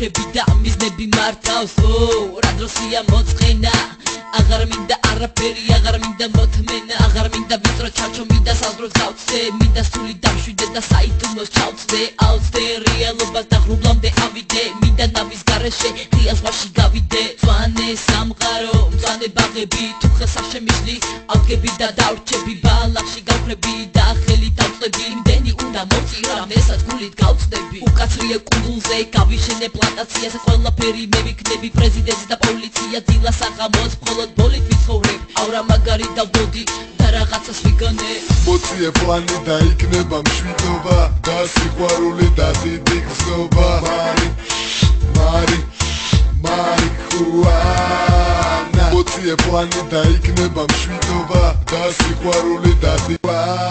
არხები და მიზნები მართავს რა დროსია მოწყენა აღარ მინდა არაფერი აღარ მინდა მოთმენა აღარ მინდა ვიწრო ჩარჩო მინდა საზღვრებს გავცე მინდა სული დამშვიდე და საიდუმლოს ჩავწდე ავწდე რეალობას დაღრუბლამდე ავიდე მინდა ნავის გარეშე ღია ზღვაში გავიდე მწვანე სამყარო მწვანე ბაღები თუ ხელს არ შემიძლი ავდგები და დავრჩები ბალახში გავხრები და ხელი დავწები იმდენი უნდა მოვწირა მესად გულით გავწდები უკაცრიე კუნძულზე გავიშენე პლანტაციას ყველაფერი მე ვიქნები პრეზიდენტი და პოლიცია დილას აღამოწ მხოლოდ ბოლით ვიცხოვრებ ავრა მაგარი დავდოდი და რაღაცას ვიგონე მოწიე პლანი და იქნება მშვიდობა და სიყვარული და დიდი გზნობა მარიხუანა მოწიე პლანი და იქნება მშვიდობა და სიყვარული და დიდი